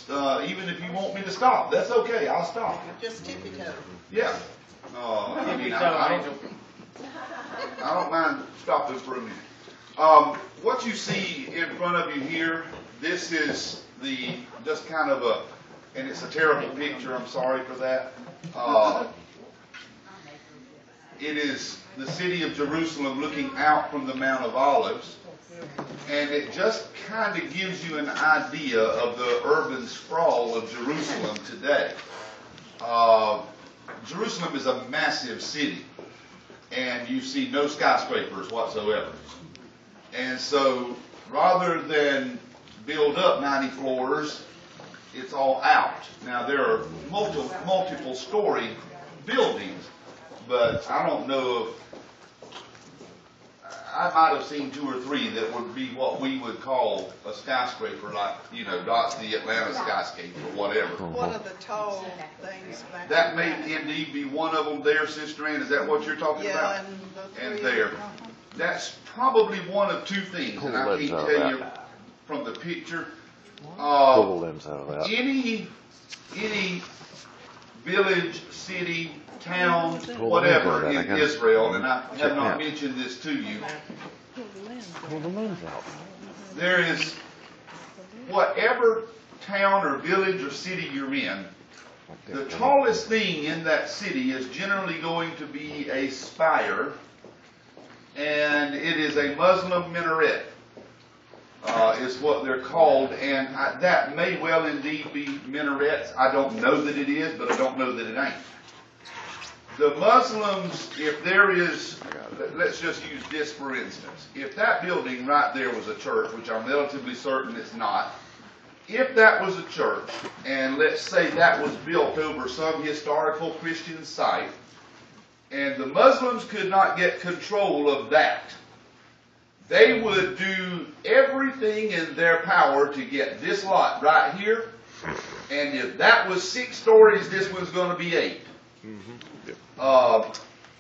even if you want me to stop, that's okay. I'll stop. Just tippy-toe. Yeah. I mean, I don't mind stopping for a minute. What you see in front of you here, this is just kind of and it's a terrible picture, I'm sorry for that. It is the city of Jerusalem looking out from the Mount of Olives, and it just kind of gives you an idea of the urban sprawl of Jerusalem today. Jerusalem is a massive city, and you see no skyscrapers whatsoever. And so rather than build up 90 floors, it's all out. Now there are multiple story buildings, but I don't know if I might have seen 2 or 3 that would be what we would call a skyscraper, like, you know, Dot's the Atlanta skyscraper or whatever. What are the tall things back that may indeed be one of them there, Sister Ann. Is that what you're talking about? And there. That's probably one of 2 things, and I can't tell you from the picture. Any village, city, town, whatever in Israel, and I have not mentioned this to you, there is, whatever town or village or city you're in, the tallest thing in that city is generally going to be a spire, and it is a Muslim minaret, is what they're called, and that may well indeed be minarets. I don't know that it is, but I don't know that it ain't. The Muslims, if there is, let's just use this for instance, if that building right there was a church, which I'm relatively certain it's not, if that was a church, and let's say that was built over some historical Christian site, and the Muslims could not get control of that, they would do everything in their power to get this lot right here, and if that was 6 stories, this one's going to be 8.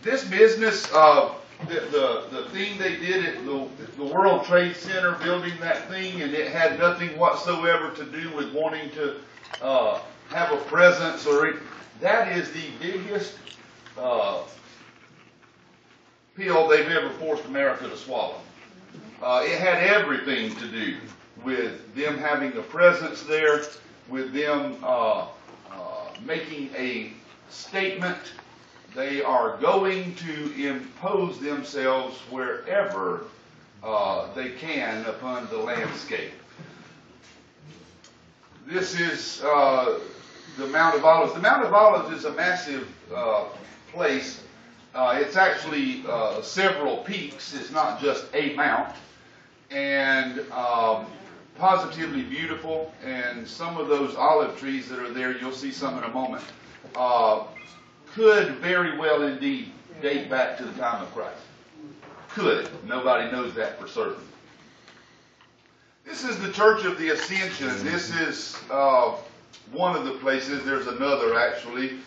This business, the thing they did at the World Trade Center, building that thing, and it had nothing whatsoever to do with wanting to have a presence, that is the biggest pill they've ever forced America to swallow. It had everything to do with them having a presence there, with them making a statement. They are going to impose themselves wherever they can upon the landscape. This is the Mount of Olives. The Mount of Olives is a massive place. It's actually several peaks. It's not just a mount. And positively beautiful. And some of those olive trees that are there, you'll see some in a moment, could very well indeed date back to the time of Christ. Could. Nobody knows that for certain. This is the Church of the Ascension. This is one of the places. There's another actually,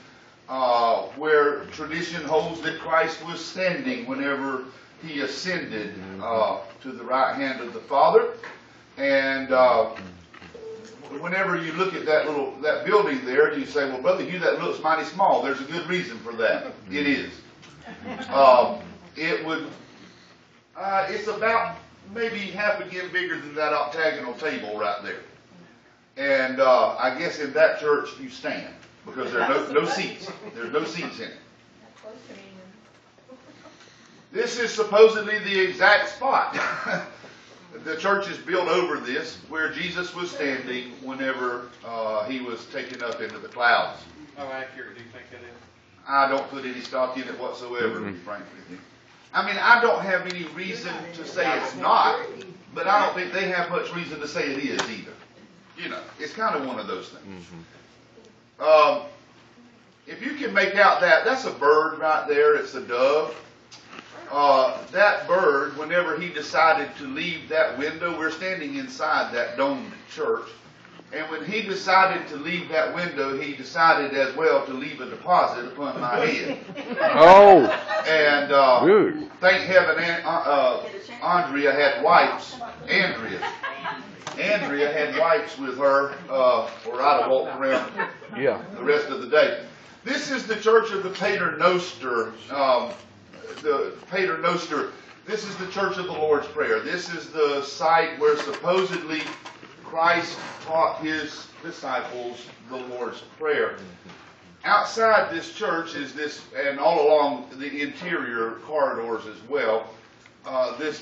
where tradition holds that Christ was standing whenever he ascended to the right hand of the Father. And whenever you look at that building there, you say, well, Brother Hugh, that looks mighty small. There's a good reason for that. It is. It's about maybe half again bigger than that octagonal table right there. And I guess in that church you stand, because there are no seats. There's no seats in it. This is supposedly the exact spot. The church is built over this, where Jesus was standing whenever he was taken up into the clouds. How accurate do you think it is? I don't put any stock in it whatsoever, to be frank with you. I mean, I don't have any reason to say it's not, but I don't think they have much reason to say it is either. You know, it's kind of one of those things. If you can make out that's a bird right there. It's a dove. That bird, whenever he decided to leave that window, we're standing inside that domed church, and when he decided to leave that window, he decided as well to leave a deposit upon my head. Oh! And thank heaven Andrea had wipes. Andrea. Andrea had wipes with her, or I'd have walked around the rest of the day. This is the Church of the Pater Noster. This is the Church of the Lord's Prayer. This is the site where supposedly Christ taught his disciples the Lord's Prayer. Outside this church is this, and all along the interior corridors as well, this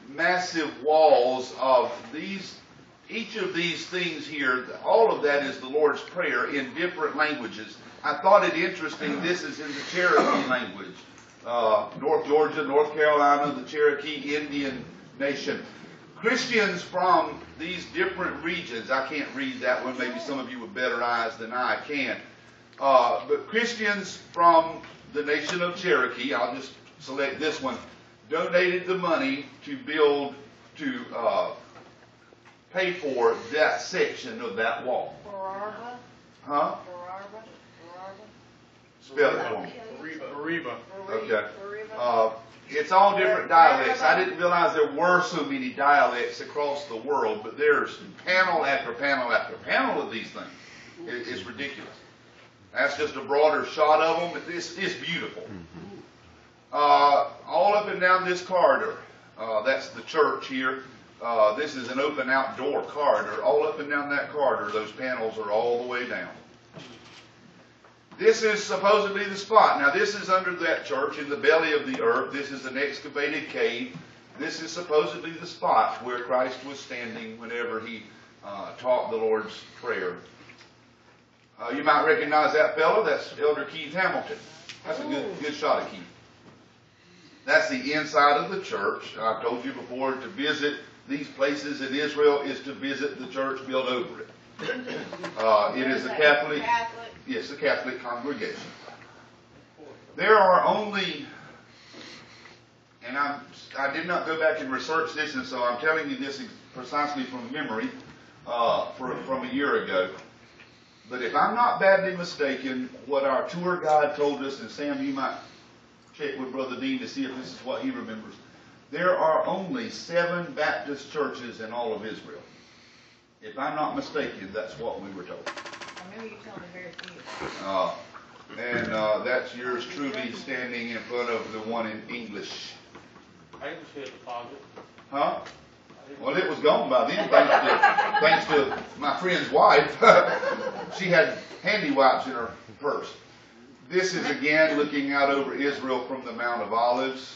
massive walls of these, each of these things here, all of that is the Lord's Prayer in different languages. I thought it interesting, this is in the Cherokee language. North Georgia, North Carolina, the Cherokee Indian nation. Christians from these different regions, I can't read that one, maybe some of you with better eyes than I can. But Christians from the nation of Cherokee, I'll just select this one, donated the money to build, to pay for that section of that wall. Huh? Spell it for me. Ariba. Okay. It's all different dialects. I didn't realize there were so many dialects across the world, but there's panel after panel after panel of these things. It's ridiculous. That's just a broader shot of them. It's beautiful. All up and down this corridor, that's the church here. This is an open outdoor corridor. All up and down that corridor, those panels are all the way down. This is supposedly the spot. Now this is under that church in the belly of the earth. This is an excavated cave. This is supposedly the spot where Christ was standing whenever he taught the Lord's Prayer. You might recognize that fellow. That's Elder Keith Hamilton. That's a good shot of Keith. That's the inside of the church. I've told you before, to visit these places in Israel is to visit the church built over it. It is a Catholic. Yes, a Catholic congregation. There are only, and I did not go back and research this, and so I'm telling you this precisely from memory from a year ago. But if I'm not badly mistaken, what our tour guide told us, and Sam, you might check with Brother Dean to see if this is what he remembers, there are only 7 Baptist churches in all of Israel. If I'm not mistaken, that's what we were told. I remember you telling me very few. And that's yours truly standing in front of the one in English. I can see a deposit. Huh? Well, it was gone by then, thanks to my friend's wife. She had handy wipes in her purse. This is again looking out over Israel from the Mount of Olives.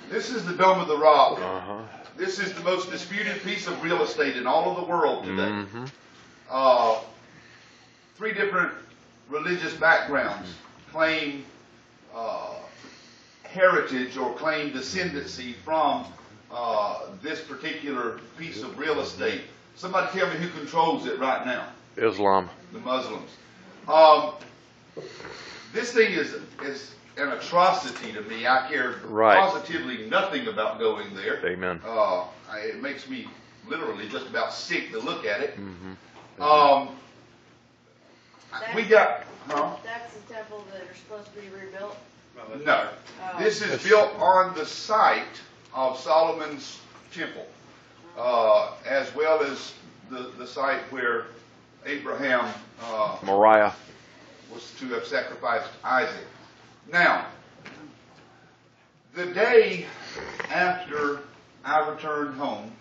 This is the Dome of the Rock. This is the most disputed piece of real estate in all of the world today. 3 different religious backgrounds claim heritage or claim descendancy from this particular piece of real estate. Somebody tell me who controls it right now. Islam. The Muslims. This thing is an atrocity to me. I care positively nothing about going there. Amen. It makes me literally just about sick to look at it. We got, That's the temple that are supposed to be rebuilt? No. This is built on the site of Solomon's temple, as well as the site where Abraham Moriah was to have sacrificed Isaac. Now, the day after I returned home,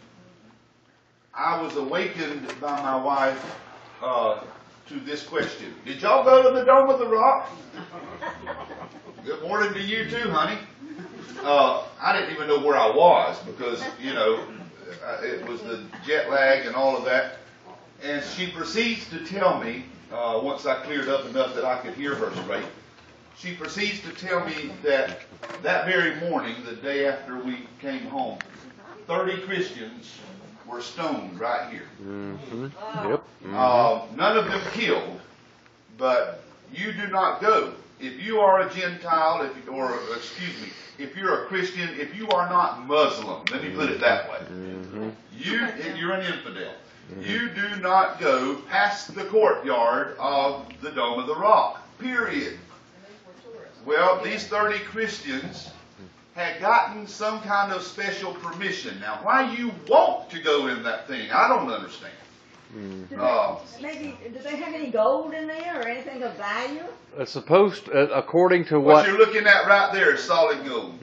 I was awakened by my wife to this question. Did y'all go to the Dome of the Rock? Good morning to you too, honey. I didn't even know where I was because, it was the jet lag and all of that. And she proceeds to tell me, once I cleared up enough that I could hear her straight, she proceeds to tell me that very morning, the day after we came home, 30 Christians were stoned right here. Yep. None of them killed, but you do not go. If you are a Gentile, if you're a Christian, if you are not Muslim, let me put it that way, you're an infidel. You do not go past the courtyard of the Dome of the Rock, period. Well, these 30 Christians had gotten some kind of special permission. Now, why you want to go in that thing, I don't understand. Maybe, do they have any gold in there or anything of value? It's supposed, according to What what, you're looking at right there is solid gold.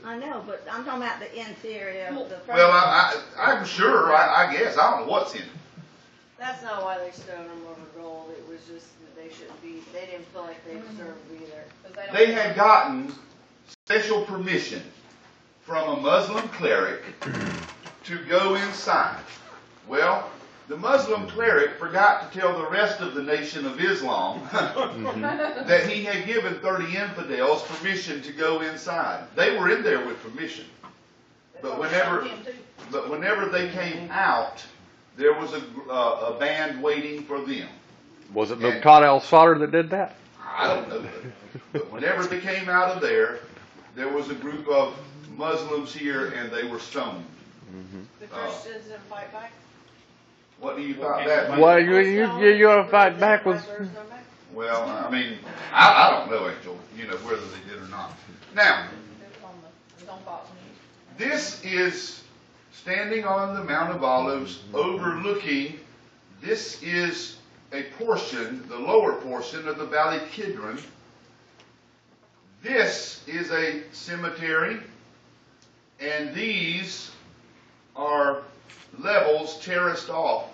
I know, but I'm talking about the interior of the furniture. Well, I'm sure, I guess, I don't know what's in it. That's not why they stoned them over gold, it was just that they shouldn't be, they didn't feel like they deserved to be there. They had gotten special permission from a Muslim cleric to go inside. Well, the Muslim cleric forgot to tell the rest of the nation of Islam that he had given 30 infidels permission to go inside. They were in there with permission. But whenever they came out, there was a band waiting for them. was it Muqtada al-Sadr that did that? I don't know. But whenever they came out of there was a group of Muslims here and they were stoned. The Christians didn't fight back? What do you fight back? Well, you ought to fight back with. Well, I mean, I don't know, Angel, whether they did or not. Now, this is standing on the Mount of Olives overlooking, this is a portion, the lower portion of the Valley Kidron. This is a cemetery, and these are levels terraced off